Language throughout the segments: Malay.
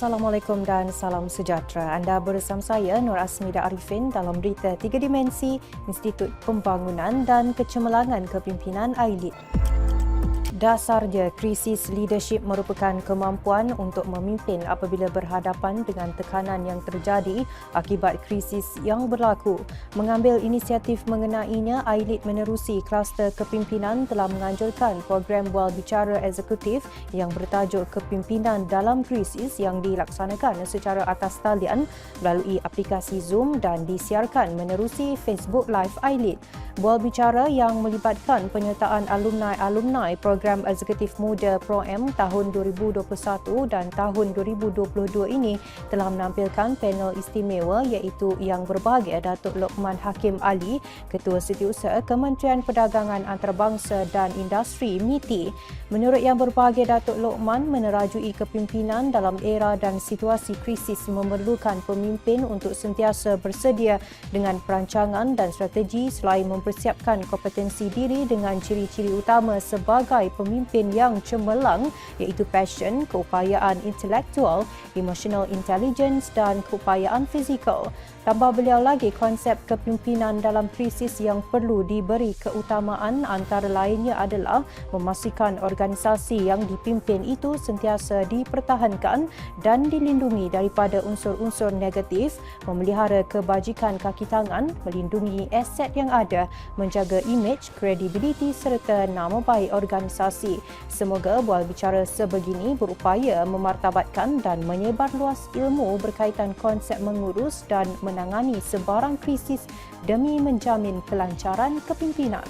Assalamualaikum dan salam sejahtera. Anda bersama saya Nur Asmida Arifin dalam berita 3 dimensi Institut Pembangunan dan Kecemerlangan Kepimpinan AILID. Dasarnya, krisis leadership merupakan kemampuan untuk memimpin apabila berhadapan dengan tekanan yang terjadi akibat krisis yang berlaku. Mengambil inisiatif mengenainya, AILID menerusi kluster kepimpinan telah menganjurkan program bual bicara eksekutif yang bertajuk Kepimpinan dalam Krisis yang dilaksanakan secara atas talian melalui aplikasi Zoom dan disiarkan menerusi Facebook Live AILID. Bual bicara yang melibatkan penyertaan alumni program eksekutif muda Pro-M tahun 2021 dan tahun 2022 ini telah menampilkan panel istimewa iaitu Yang Berbahagia Datuk Lokman Hakim Ali, Ketua Setiausaha Kementerian Perdagangan Antarabangsa dan Industri MITI. Menurut Yang Berbahagia Datuk Lokman, menerajui kepimpinan dalam era dan situasi krisis memerlukan pemimpin untuk sentiasa bersedia dengan perancangan dan strategi selain mempersiapkan kompetensi diri dengan ciri-ciri utama sebagai pemimpin yang cemerlang iaitu passion, keupayaan intelektual, emotional intelligence dan keupayaan fizikal. Tambah beliau lagi, konsep kepimpinan dalam krisis yang perlu diberi keutamaan antara lainnya adalah memastikan organisasi yang dipimpin itu sentiasa dipertahankan dan dilindungi daripada unsur-unsur negatif, memelihara kebajikan kaki tangan, melindungi aset yang ada, menjaga imej, kredibiliti serta nama baik organisasi. Semoga bual bicara sebegini berupaya memartabatkan dan menyebarluas ilmu berkaitan konsep mengurus dan menangani sebarang krisis demi menjamin kelancaran kepimpinan.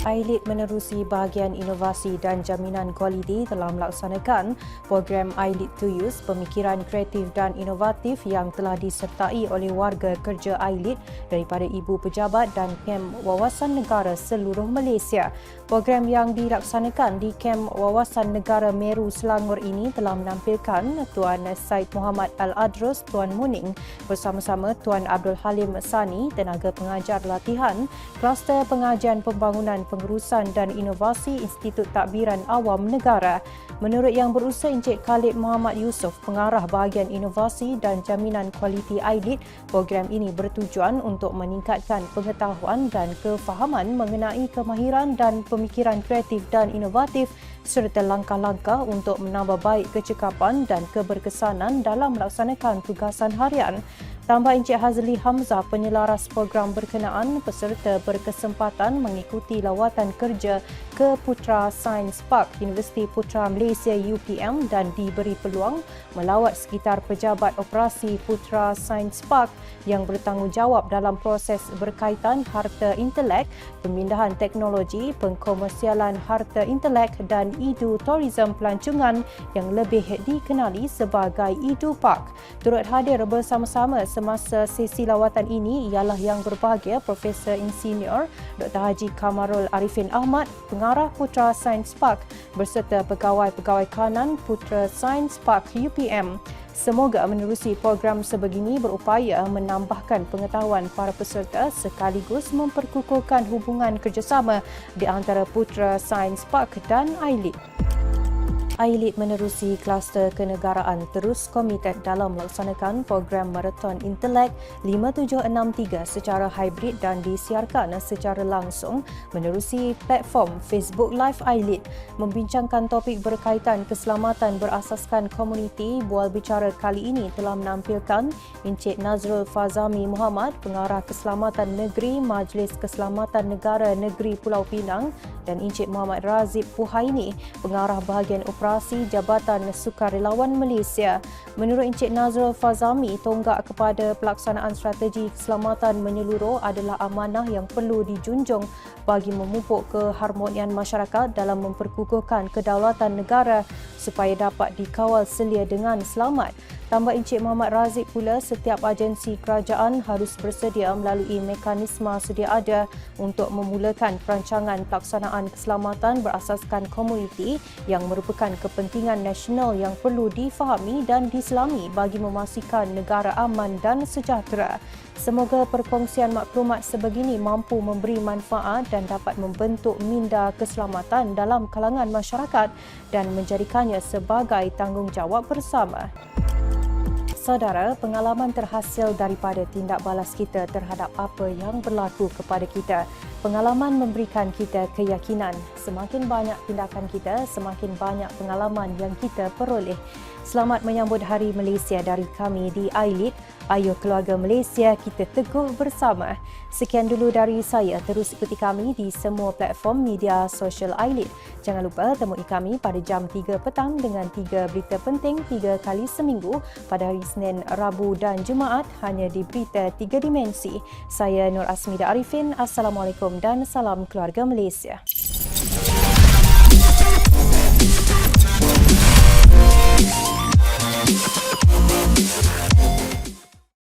AILID menerusi bahagian inovasi dan jaminan kualiti telah melaksanakan program AILID to Use, pemikiran kreatif dan inovatif yang telah disertai oleh warga kerja AILID daripada ibu pejabat dan kem wawasan negara seluruh Malaysia. Program yang dilaksanakan di kem wawasan negara Meru Selangor ini telah menampilkan Tuan Syed Muhammad Al-Adrus, Tuan Muning bersama-sama Tuan Abdul Halim Sani, tenaga pengajar latihan, kluster pengajian pembangunan pengurusan dan inovasi Institut Takbiran Awam Negara. Menurut Yang Berusaha Encik Khalid Muhammad Yusof, pengarah bahagian inovasi dan jaminan kualiti AILID, program ini bertujuan untuk meningkatkan pengetahuan dan kefahaman mengenai kemahiran dan pemikiran kreatif dan inovatif serta langkah-langkah untuk menambah baik kecekapan dan keberkesanan dalam melaksanakan tugasan harian. Tambah Encik Hazli Hamzah, penyelaras program berkenaan, peserta berkesempatan mengikuti lawatan kerja ke Putra Science Park, Universiti Putra Malaysia UPM dan diberi peluang melawat sekitar pejabat operasi Putra Science Park yang bertanggungjawab dalam proses berkaitan harta intelek, pemindahan teknologi, pengkomersialan harta intelek dan Edu Tourism Pelancongan yang lebih dikenali sebagai Edu Park. Turut hadir bersama-sama semasa sesi lawatan ini ialah Yang Berbahagia Profesor Insinyur Dr. Haji Kamarul Arifin Ahmad, pengarah Putra Science Park berserta pegawai-pegawai kanan Putra Science Park UPM. Semoga menerusi program sebegini berupaya menambahkan pengetahuan para peserta sekaligus memperkukuhkan hubungan kerjasama di antara Putra Science Park dan AILID. AILID menerusi kluster kenegaraan terus komited dalam melaksanakan program Marathon Intelek 5763 secara hybrid dan disiarkan secara langsung menerusi platform Facebook Live AILID. Membincangkan topik berkaitan keselamatan berasaskan komuniti, bual bicara kali ini telah menampilkan Encik Nazrul Fazami Muhammad, pengarah Keselamatan Negeri Majlis Keselamatan Negara Negeri Pulau Pinang, dan Encik Muhammad Razib Puhaini, pengarah bahagian operasi Jabatan Sukarelawan Malaysia. Menurut Encik Nazrul Fazami, tonggak kepada pelaksanaan strategi keselamatan menyeluruh adalah amanah yang perlu dijunjung bagi memupuk keharmonian masyarakat dalam memperkukuhkan kedaulatan negara supaya dapat dikawal selia dengan selamat. Tambah Encik Muhammad Razif pula, setiap agensi kerajaan harus bersedia melalui mekanisme sedia ada untuk memulakan perancangan pelaksanaan keselamatan berasaskan komuniti yang merupakan kepentingan nasional yang perlu difahami dan diselami bagi memastikan negara aman dan sejahtera. Semoga perkongsian maklumat sebegini mampu memberi manfaat dan dapat membentuk minda keselamatan dalam kalangan masyarakat dan menjadikannya sebagai tanggungjawab bersama. Saudara, pengalaman terhasil daripada tindak balas kita terhadap apa yang berlaku kepada kita. Pengalaman memberikan kita keyakinan. Semakin banyak tindakan kita, semakin banyak pengalaman yang kita peroleh. Selamat menyambut Hari Malaysia dari kami di iLead. Ayo keluarga Malaysia, kita teguh bersama. Sekian dulu dari saya. Terus ikuti kami di semua platform media sosial iLead. Jangan lupa temui kami pada jam 3 petang dengan 3 berita penting 3 kali seminggu pada hari Senin, Rabu dan Jumaat hanya di Berita 3 Dimensi. Saya Nur Asmida Arifin. Assalamualaikum dan salam keluarga Malaysia.